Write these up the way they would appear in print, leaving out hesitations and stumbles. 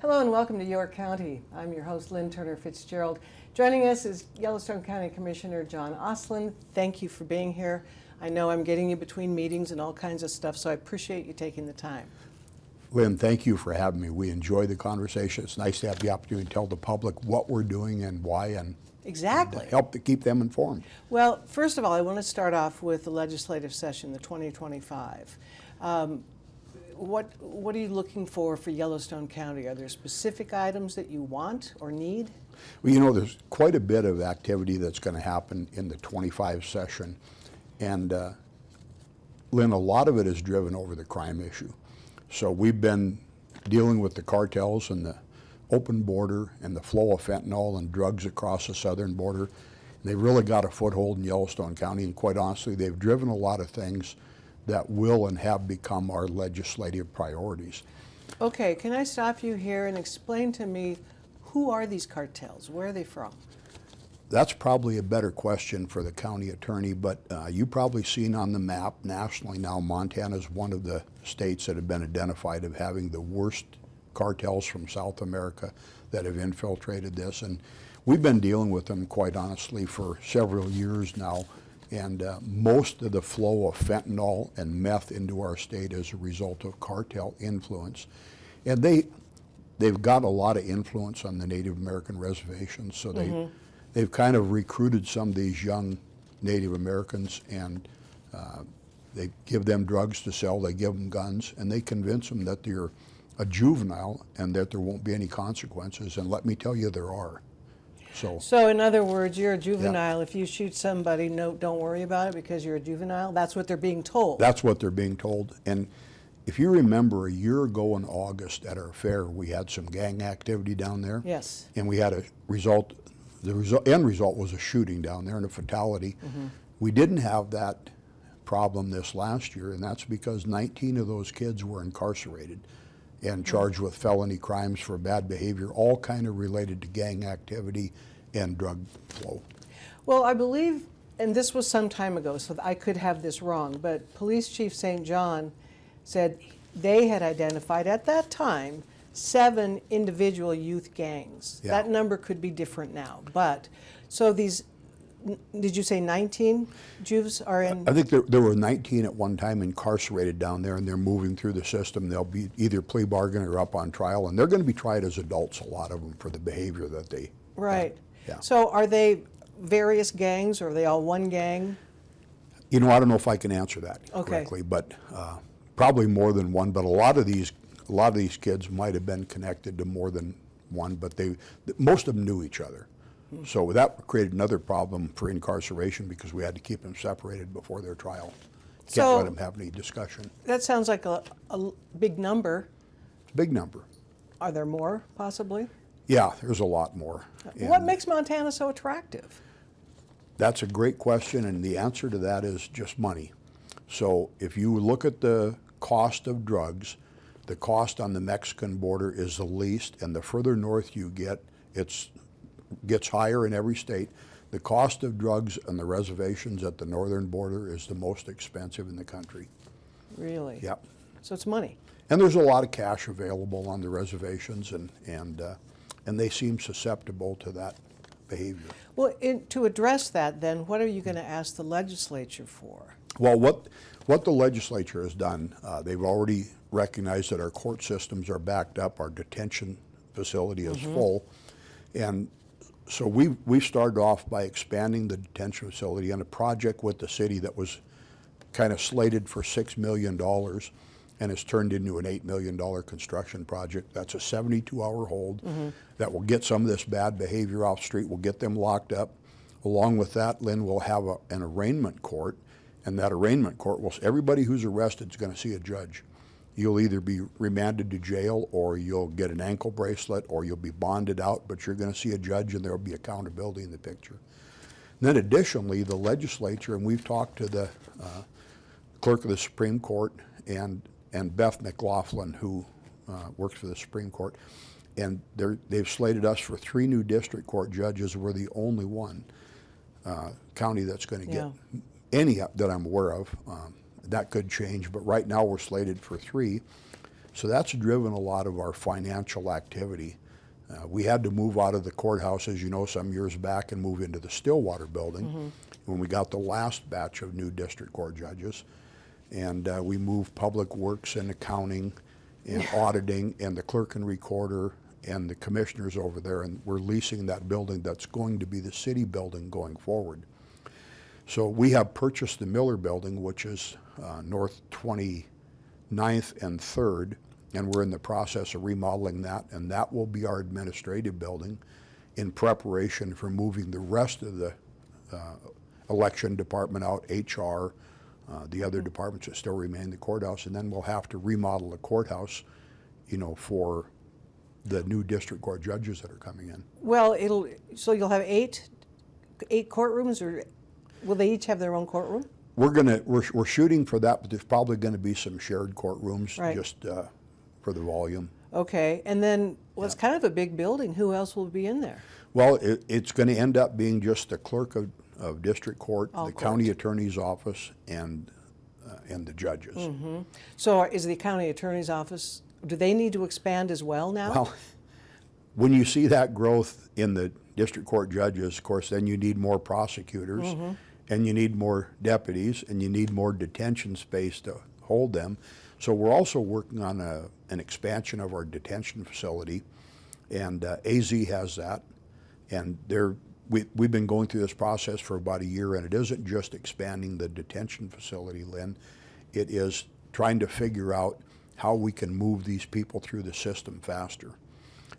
Hello and welcome to York County. I'm your host, Lynn Turner Fitzgerald. Joining us is Yellowstone County Commissioner John Ostlund. Thank you for being here. I know I'm getting you between meetings and all kinds of stuff, so I appreciate you taking the time. Lynn, thank you for having me. We enjoy the conversation. It's nice to have the opportunity to tell the public what we're doing and why, and Exactly. help to keep them informed. Well, first of all, I want to start off with the legislative session, the 2025. What are you looking for Yellowstone County? Are there specific items that you want or need? Well, you know, there's quite a bit of activity that's going to happen in the 25 session. And Lynn, a lot of it is driven over the crime issue. So we've been dealing with the cartels and the open border and the flow of fentanyl and drugs across the southern border. And they've really got a foothold in Yellowstone County, and quite honestly, they've driven a lot of things that will and have become our legislative priorities. Okay, can I stop you here and explain to me, who are these cartels? Where are they from? That's probably a better question for the county attorney, but you've probably seen on the map nationally now, Montana is one of the states that have been identified of having the worst cartels from South America that have infiltrated this. And we've been dealing with them, quite honestly, for several years now. And most of the flow of fentanyl and meth into our state is a result of cartel influence. And they've got a lot of influence on the Native American reservations, so they've kind of recruited some of these young Native Americans, and they give them drugs to sell, they give them guns, and they convince them that they're a juvenile and that there won't be any consequences. And let me tell you, there are. So in other words, you're a juvenile. Yeah. If you shoot somebody, no, don't worry about it because you're a juvenile? That's what they're being told? That's what they're being told. And if you remember, a year ago in August at our fair, we had some gang activity down there. Yes. And we had a result, end result was a shooting down there and a fatality. We didn't have that problem this last year, and that's because 19 of those kids were incarcerated and charged with felony crimes for bad behavior, all kind of related to gang activity and drug flow. Well, I believe, and this was some time ago, so I could have this wrong, but Police Chief St. John said they had identified at that time 7 individual youth gangs. Yeah. That number could be different now, but so these, did you say 19 Jews are in? I think there were 19 at one time incarcerated down there, and they're moving through the system. They'll be either plea bargain or up on trial, and they're going to be tried as adults, a lot of them, for the behavior that they Right. Yeah. So are they various gangs, or are they all one gang? You know, I don't know if I can answer that correctly, but probably more than one. But a lot of these kids might have been connected to more than one, but most of them knew each other. So that created another problem for incarceration because we had to keep them separated before their trial. Can't let them have any discussion. That sounds like a big number. It's a big number. Are there more, possibly? Yeah, there's a lot more. What makes Montana so attractive? That's a great question, and the answer to that is just money. So if you look at the cost of drugs, the cost on the Mexican border is the least, and the further north you get, it gets higher in every state. The cost of drugs on the reservations at the northern border is the most expensive in the country. Really? Yep. So it's money. And there's a lot of cash available on the reservations, and they seem susceptible to that behavior. Well, to address that, then, what are you going to ask the legislature for? Well, what the legislature has done, they've already recognized that our court systems are backed up, our detention facility is full, and so we've started off by expanding the detention facility on a project with the city that was kind of slated for $6 million and has turned into an $8 million construction project. That's a 72-hour hold that will get some of this bad behavior off street, will get them locked up. Along with that, Lynn, will have an arraignment court, and that arraignment court will, everybody who's arrested is going to see a judge. You'll either be remanded to jail, or you'll get an ankle bracelet, or you'll be bonded out, but you're going to see a judge and there'll be accountability in the picture. And then additionally, the legislature, and we've talked to the clerk of the Supreme Court and Beth McLaughlin, who works for the Supreme Court, and they've slated us for 3 new district court judges. We're the only one county that's going to get any that I'm aware of. That could change, but right now we're slated for 3. So that's driven a lot of our financial activity. We had to move out of the courthouse, as you know, some years back and move into the Stillwater building when we got the last batch of new district court judges. And we moved public works and accounting and auditing and the clerk and recorder and the commissioners over there, and we're leasing that building that's going to be the city building going forward. So we have purchased the Miller building, which is North 29th and 3rd, and we're in the process of remodeling that, and that will be our administrative building in preparation for moving the rest of the election department out, HR, the other departments that still remain in the courthouse, and then we'll have to remodel the courthouse, you know, for the new district court judges that are coming in. Well, so you'll have eight courtrooms, or will they each have their own courtroom? We're shooting for that, but there's probably going to be some shared courtrooms, Right. just for the volume. Okay, and then, well, it's kind of a big building. Who else will be in there? Well, it's going to end up being just the clerk of district court, All the court. county attorney's office, and the judges. So is the county attorney's office, do they need to expand as well now? Well, when you see that growth in the district court judges, of course, then you need more prosecutors, and you need more deputies, and you need more detention space to hold them. So we're also working on an expansion of our detention facility, and AZ has that, and we've been going through this process for about a year, and it isn't just expanding the detention facility, Lynn. It is trying to figure out how we can move these people through the system faster.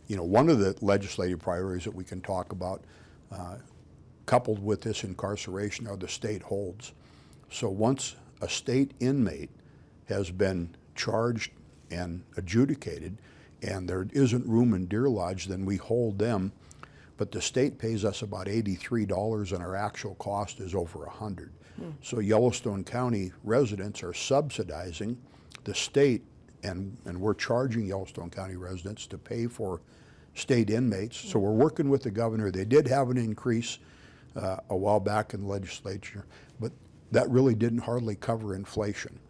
You know, one of the legislative priorities that we can talk about, coupled with this incarceration, are the state holds. So once a state inmate has been charged and adjudicated, and there isn't room in Deer Lodge, then we hold them. But the state pays us about $83, and our actual cost is over $100. So Yellowstone County residents are subsidizing the state, and we're charging Yellowstone County residents to pay for state inmates. So we're working with the governor. They did have an increase a while back in the legislature, but that really didn't hardly cover inflation.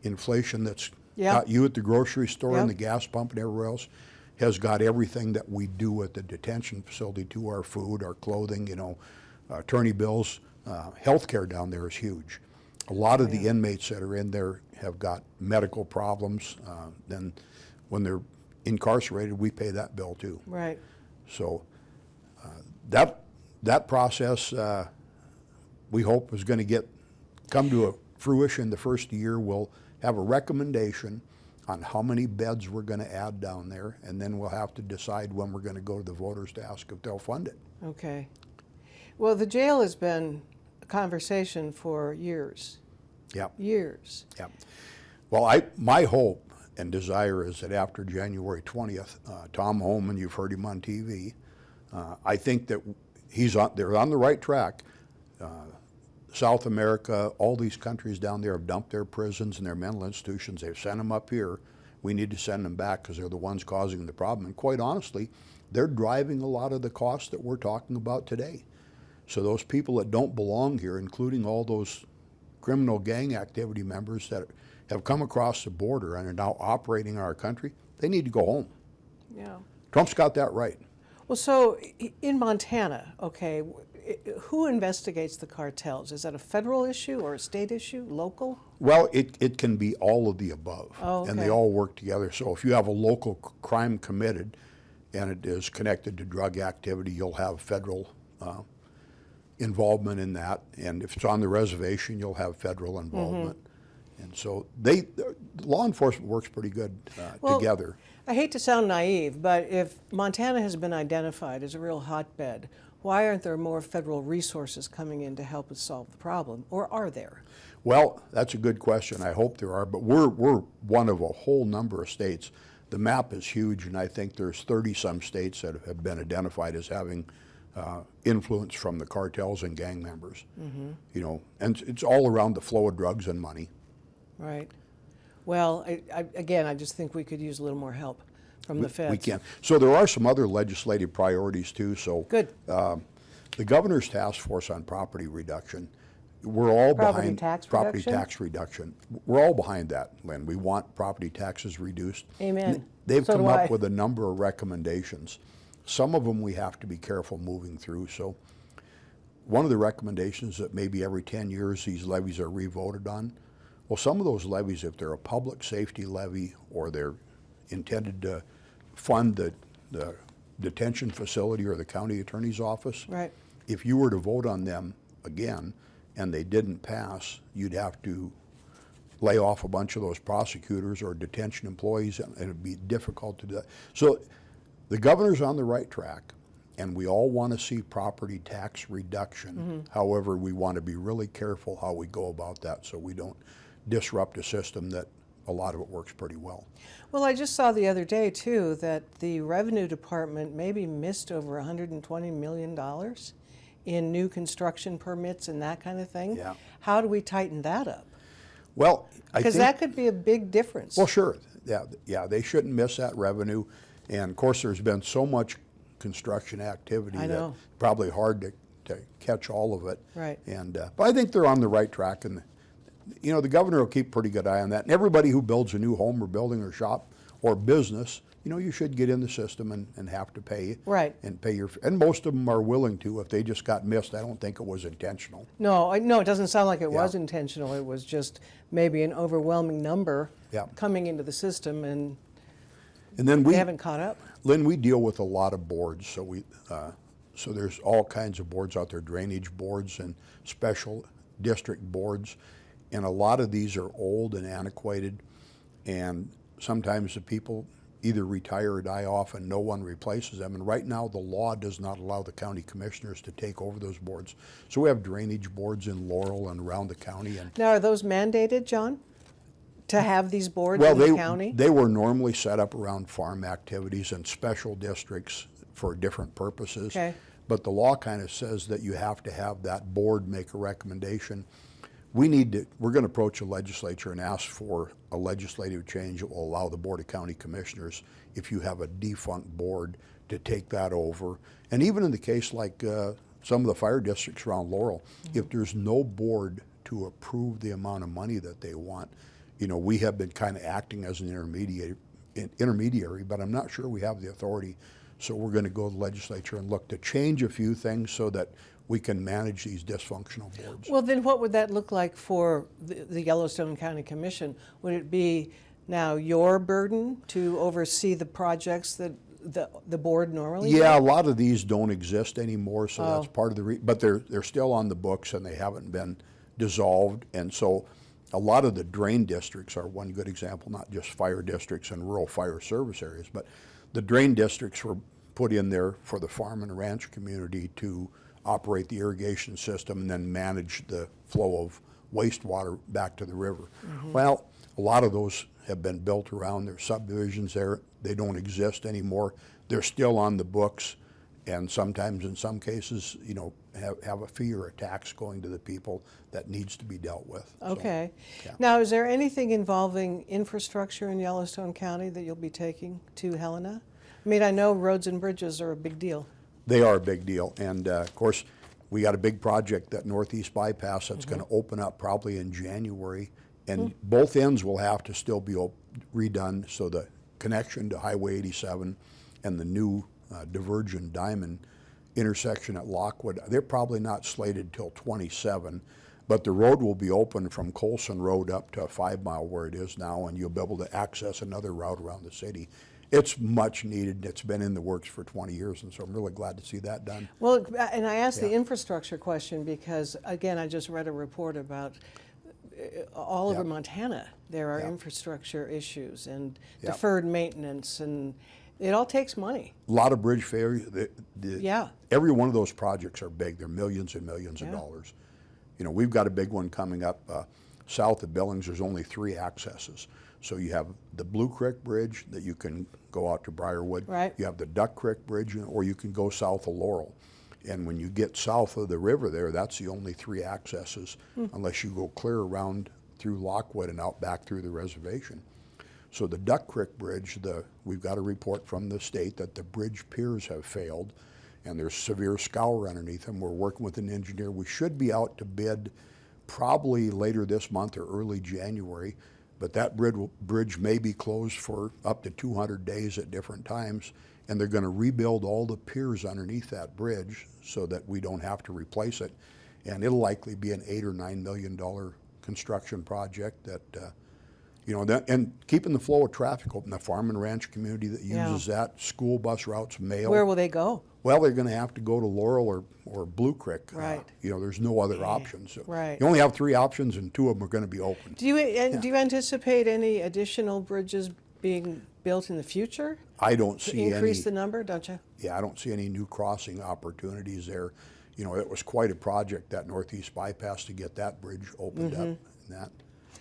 Inflation that's got you at the grocery store and the gas pump and everywhere else has got everything that we do at the detention facility to our food, our clothing, you know, attorney bills. Healthcare down there is huge. A lot of the inmates that are in there have got medical problems. Then when they're incarcerated, we pay that bill too. Right. So that process, we hope, is going to come to a fruition the first year. We'll have a recommendation on how many beds we're going to add down there, and then we'll have to decide when we're going to go to the voters to ask if they'll fund it. Okay. Well, the jail has been a conversation for years. Yep. Years. Yep. Well, my hope and desire is that after January 20th, Tom Homan, you've heard him on TV, I think that they're on the right track. South America, all these countries down there have dumped their prisons and their mental institutions. They've sent them up here. We need to send them back because they're the ones causing the problem. And quite honestly, they're driving a lot of the costs that we're talking about today. So those people that don't belong here, including all those criminal gang activity members that have come across the border and are now operating in our country, they need to go home. Yeah. Trump's got that right. Well, so in Montana, okay, who investigates the cartels? Is that a federal issue or a state issue, local? Well, it can be all of the above, and they okay. all work together. So if you have a local crime committed and it is connected to drug activity, you'll have federal involvement in that. And if it's on the reservation, you'll have federal involvement. And so law enforcement works pretty good together. I hate to sound naive, but if Montana has been identified as a real hotbed, why aren't there more federal resources coming in to help us solve the problem? Or are there? Well, that's a good question. I hope there are, but we're one of a whole number of states. The map is huge, and I think there's 30-some states that have been identified as having influence from the cartels and gang members. You know, and it's all around the flow of drugs and money. Right. Well, I just think we could use a little more help from the feds. We can. So there are some other legislative priorities too. So Good. The governor's task force on property reduction We're all Property behind tax property reduction? tax reduction. We're all behind that, Lynn. We want property taxes reduced. Amen. They've So come do I. up with a number of recommendations. Some of them we have to be careful moving through. So one of the recommendations that maybe every 10 years these levies are revoted on. Well, some of those levies, if they're a public safety levy or they're intended to fund the detention facility or the county attorney's office, Right. if you were to vote on them again and they didn't pass, you'd have to lay off a bunch of those prosecutors or detention employees, and it'd be difficult to do that. So the governor's on the right track, and we all want to see property tax reduction. However, we want to be really careful how we go about that so we don't disrupt a system that a lot of it works pretty well. Well, I just saw the other day, too, that the Revenue Department maybe missed over $120 million in new construction permits and that kind of thing. Yeah. How do we tighten that up? Well, I Because think, that could be a big difference. well, sure, yeah, they shouldn't miss that revenue. And of course, there's been so much construction activity I that know. probably hard to catch all of it. Right. And but I think they're on the right track, and you know, the governor will keep a pretty good eye on that. And everybody who builds a new home or building or shop or business, you know, you should get in the system and have to pay. Right. And pay your, and most of them are willing to. If they just got missed, I don't think it was intentional. No, no, it doesn't sound like it was Yeah. intentional. It was just maybe an overwhelming number Yeah. coming into the system, and And then they haven't caught up. Lynn, we deal with a lot of boards, so there's all kinds of boards out there, drainage boards and special district boards, and a lot of these are old and antiquated, and sometimes the people either retire or die off and no one replaces them. And right now, the law does not allow the county commissioners to take over those boards. So we have drainage boards in Laurel and around the county. And Now, are those mandated, John, to have these boards in the county? they were normally set up around farm activities and special districts for different purposes. Okay. But the law kind of says that you have to have that board make a recommendation. We're going to approach the legislature and ask for a legislative change that will allow the Board of County Commissioners, if you have a defunct board, to take that over. And even in the case like some of the fire districts around Laurel, if there's no board to approve the amount of money that they want, you know, we have been kind of acting as an intermediary, but I'm not sure we have the authority. So we're going to go to the legislature and look to change a few things so that we can manage these dysfunctional boards. Well, then what would that look like for the Yellowstone County Commission? Would it be now your burden to oversee the projects that the board normally Yeah, a does? lot of these don't exist anymore, so that's Oh. part of the but they're still on the books and they haven't been dissolved. And so a lot of the drain districts are one good example, not just fire districts and rural fire service areas, but the drain districts were put in there for the farm and ranch community to operate the irrigation system and then manage the flow of wastewater back to the river. Well, a lot of those have been built around, their subdivisions there, they don't exist anymore. They're still on the books, and sometimes in some cases, you know, have a fee or a tax going to the people that needs to be dealt with. So, Okay. yeah. Now, is there anything involving infrastructure in Yellowstone County that you'll be taking to Helena? I mean, I know roads and bridges are a big deal. They are a big deal, and of course, we got a big project, that Northeast Bypass, that's going to open up probably in January, and both ends will have to still be redone, so the connection to Highway 87 and the new Divergent Diamond intersection at Lockwood, they're probably not slated till 27, but the road will be open from Colson Road up to 5 Mile where it is now, and you'll be able to access another route around the city. It's much needed. It's been in the works for 20 years, and so I'm really glad to see that done. Well, and I asked the infrastructure question because, again, I just read a report about all over Yep. Montana. There are Yep. infrastructure issues and Yep. deferred maintenance, and it all takes money. A lot of bridge failure. Yeah. Every one of those projects are big. They're millions and millions of Yeah. dollars. You know, we've got a big one coming up south of Billings. There's only 3 accesses. So you have the Blue Creek Bridge that you can go out to Briarwood. Right. You have the Duck Creek Bridge, or you can go south of Laurel. And when you get south of the river there, that's the only 3 accesses, unless you go clear around through Lockwood and out back through the reservation. So the Duck Creek Bridge, we've got a report from the state that the bridge piers have failed, and there's severe scour underneath them. We're working with an engineer. We should be out to bid probably later this month or early January, but that bridge may be closed for up to 200 days at different times, and they're going to rebuild all the piers underneath that bridge so that we don't have to replace it, and it'll likely be an $8 or $9 million construction project that, and keeping the flow of traffic open, the farm and ranch community that uses that, school bus routes, mail. Where will they go? Well, they're going to have to go to Laurel or Blue Creek. Right. There's no other options. Right. You only have 3 options, and 2 of them are going to be open. Do you anticipate any additional bridges being built in the future? I don't To see increase the number, don't you? Yeah, I don't see any new crossing opportunities there. It was quite a project, that Northeast bypass, to get that bridge opened up. And that.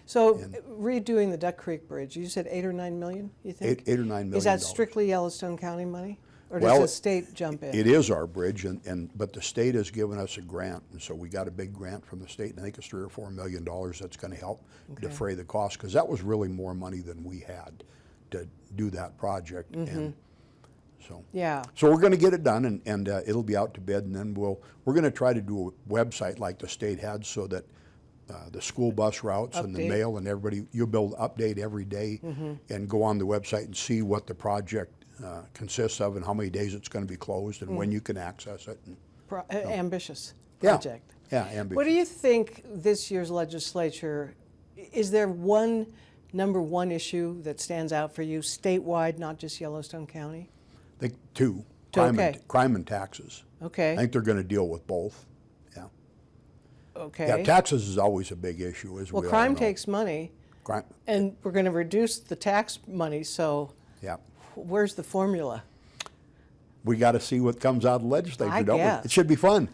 So redoing the Duck Creek Bridge, you said 8 or 9 million, you think? 8 or 9 million. Is that strictly Yellowstone County money? Or does Well, the state jump in? It is our bridge, but the state has given us a grant, and so we got a big grant from the state, and I think it's $3 or $4 million that's going to help defray the cost, because that was really more money than we had to do that project. And so we're going to get it done, and it'll be out to bid, and then we're going to try to do a website like the state had, so that the school bus routes and the mail and everybody, you'll be able to update every day and go on the website and see what the project consists of and how many days it's going to be closed and when you can access it. Ambitious project. Yeah, ambitious. What do you think this year's legislature, is there number one issue that stands out for you statewide, not just Yellowstone County? I think 2, crime and taxes. Okay. I think they're going to deal with both. Yeah. Okay. Yeah, taxes is always a big issue, as we all know. Well, crime takes money, Crime, and we're going to reduce the tax money, so yeah. where's the formula? We got to see what comes out of the legislature, I don't guess. we? It should be fun.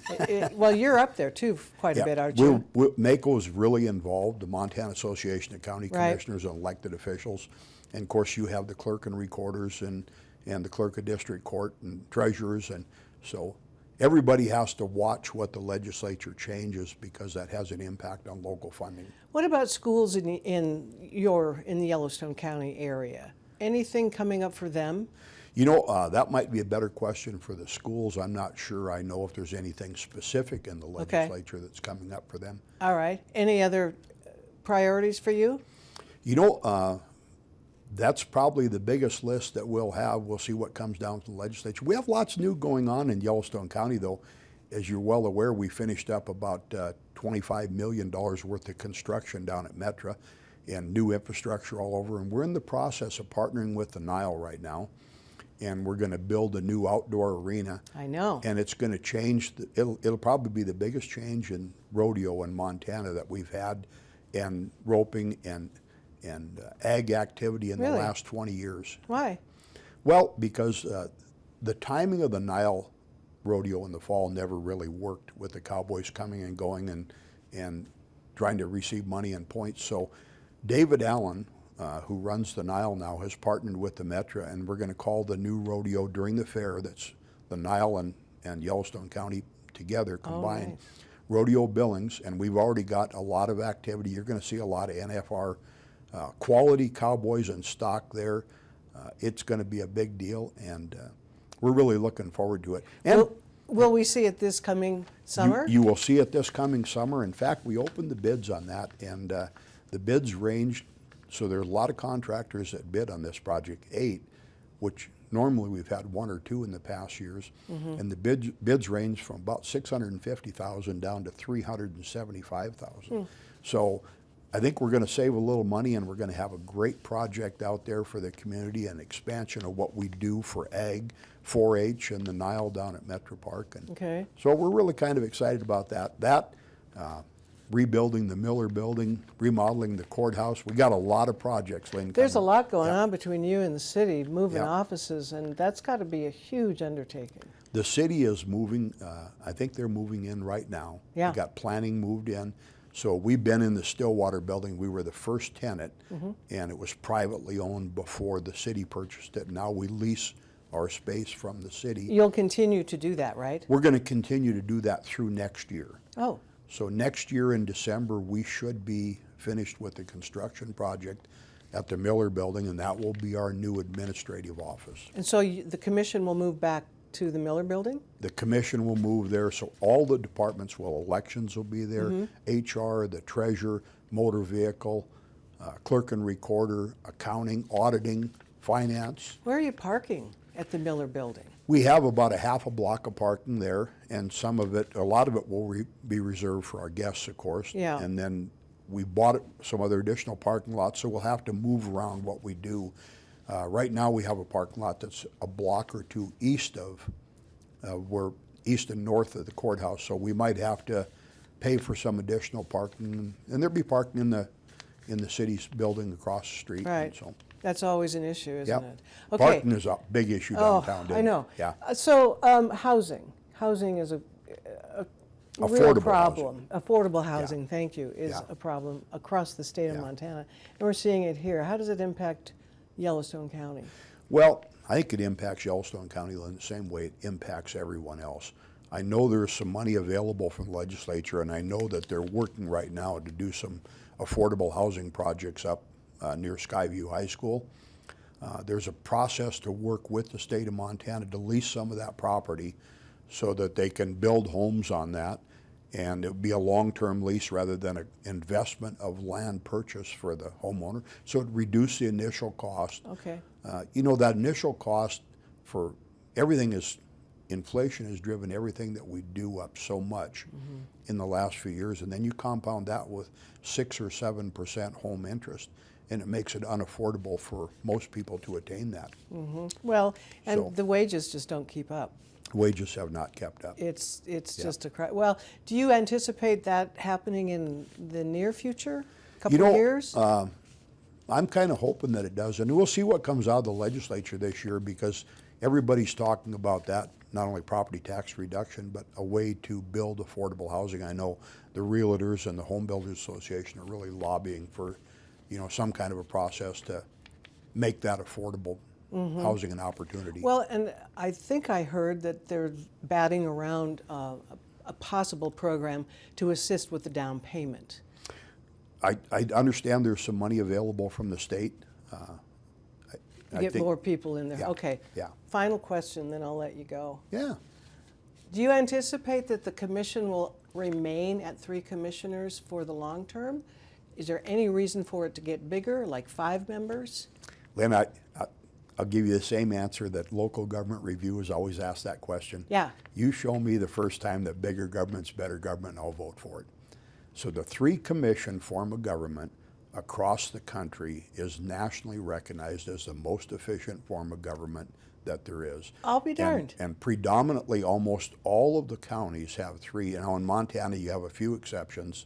Well, you're up there too quite a bit, aren't you? NACO is really involved, the Montana Association of County Right. Commissioners and elected officials. And of course, you have the clerk and recorders and the clerk of district court and treasurers. And so everybody has to watch what the legislature changes, because that has an impact on local funding. What about schools in the Yellowstone County area? Anything coming up for them? That might be a better question for the schools. I'm not sure I know if there's anything specific in the legislature that's coming up for them. All right. Any other priorities for you? That's probably the biggest list that we'll have. We'll see what comes down from the legislature. We have lots new going on in Yellowstone County, though. As you're well aware, we finished up about $25 million worth of construction down at Metra and new infrastructure all over. And we're in the process of partnering with the Nile right now. And we're going to build a new outdoor arena. I know. And it's going to change. It'll probably be the biggest change in rodeo in Montana that we've had, and roping and ag activity in the last 20 years. Why? Well, because the timing of the Nile rodeo in the fall never really worked, with the cowboys coming and going and trying to receive money and points. So David Allen, who runs the Nile now, has partnered with the Metra, and we're going to call the new rodeo during the fair, that's the Nile and Yellowstone County together combined, nice. Rodeo Billings, and we've already got a lot of activity. You're going to see a lot of NFR quality cowboys in stock there. It's going to be a big deal, and we're really looking forward to it. And will we see it this coming summer? You will see it this coming summer. In fact, we opened the bids on that, and the bids ranged. So there are a lot of contractors that bid on this project, 8, which normally we've had 1 or 2 in the past years. And the bids range from about $650,000 down to $375,000. So I think we're going to save a little money, and we're going to have a great project out there for the community, and expansion of what we do for ag, 4-H, and the Nile down at Metro Park. And so we're really kind of excited about that. Rebuilding the Miller Building, remodeling the courthouse. We got a lot of projects, Lynn. There's a lot going on between you and the city, moving offices, and that's got to be a huge undertaking. The city is moving. I think they're moving in right now. Yeah. We got planning moved in. So we've been in the Stillwater building. We were the first tenant, and it was privately owned before the city purchased it. Now we lease our space from the city. You'll continue to do that, right? We're going to continue to do that through next year. Oh. So next year in December, we should be finished with the construction project at the Miller Building, and that will be our new administrative office. And so the commission will move back to the Miller Building? The commission will move there, so all the departments will, elections will be there, HR, the treasurer, motor vehicle, clerk and recorder, accounting, auditing, finance. Where are you parking at the Miller Building? We have about a half a block of parking there, and some of it, a lot of it will be reserved for our guests, of course. Yeah. And then we bought some other additional parking lots, so we'll have to move around what we do. Right now, we have a parking lot that's a block or two east of, we're east and north of the courthouse, so we might have to pay for some additional parking, and there'll be parking in the city's building across the street. Right. And so, That's always an issue, isn't yep. it? Okay. Parking is a big issue downtown. I know. Yeah. So housing. Housing is a real Affordable problem. Affordable housing, thank you, is Yeah. a problem across the state of Yeah. Montana. And we're seeing it here. How does it impact Yellowstone County? Well, I think it impacts Yellowstone County in the same way it impacts everyone else. I know there's some money available from the legislature, and I know that they're working right now to do some affordable housing projects up near Skyview High School. There's a process to work with the state of Montana to lease some of that property so that they can build homes on that, and it would be a long-term lease rather than an investment of land purchase for the homeowner. So it reduces the initial cost. Okay. You know, that initial cost for everything is, inflation has driven everything that we do up so much in the last few years, and then you compound that with 6 or 7% home interest, and it makes it unaffordable for most people to attain that. Well, and So- the wages just don't keep up. Wages have not kept up. It's Yeah. just a cry. Well, do you anticipate that happening in the near future? Couple You know, years? I'm kind of hoping that it does, and we'll see what comes out of the legislature this year, because everybody's talking about that, not only property tax reduction, but a way to build affordable housing. I know the realtors and the Home Builders Association are really lobbying for, you know, some kind of a process to make that affordable housing an opportunity. Well, and I think I heard that they're batting around a possible program to assist with the down payment. I understand there's some money available from the state. I Get think- more people in there. Yeah, Okay. yeah. Final question, then I'll let you go. Yeah. Do you anticipate that the commission will remain at 3 commissioners for the long term? Is there any reason for it to get bigger, like 5 members? Lynn, I'll give you the same answer that local government review has always asked that question. Yeah. You show me the first time that bigger government's better government, and I'll vote for it. So the 3-commission form of government across the country is nationally recognized as the most efficient form of government that there is. I'll be darned. And predominantly almost all of the counties have 3. Now in Montana you have a few exceptions.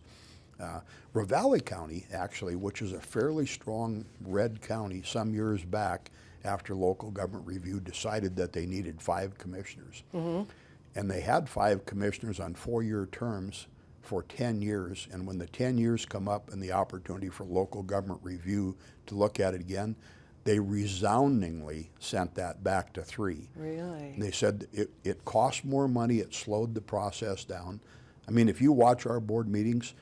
Ravalli County, actually, which is a fairly strong red county, some years back after local government review decided that they needed 5 commissioners. And they had 5 commissioners on 4-year terms for 10 years. And when the 10 years come up and the opportunity for local government review to look at it again, they resoundingly sent that back to 3. Really? And they said it cost more money, it slowed the process down. I mean, if you watch our board meetings,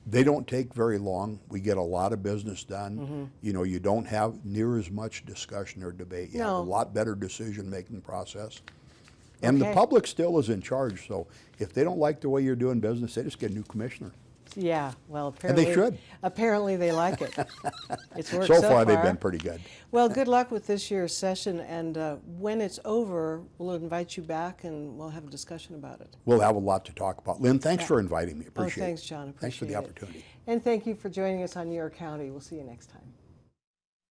they don't take very long. We get a lot of business done. You know, you don't have near as much discussion or debate. You have No. a lot better decision-making process. And the Okay. public still is in charge, so if they don't like the way you're doing business, they just get a new commissioner. Yeah, well, And apparently. they should. Apparently they like it. It's worked So far, they've been pretty good. Well, good luck with this year's session, and when it's over, we'll invite you back and we'll have a discussion about it. We'll have a lot to talk about. Lynn, thanks Yeah. for inviting me. Appreciate it. Thanks, John. Thanks for the Appreciate it. opportunity. And thank you for joining us on New York County. We'll see you next time.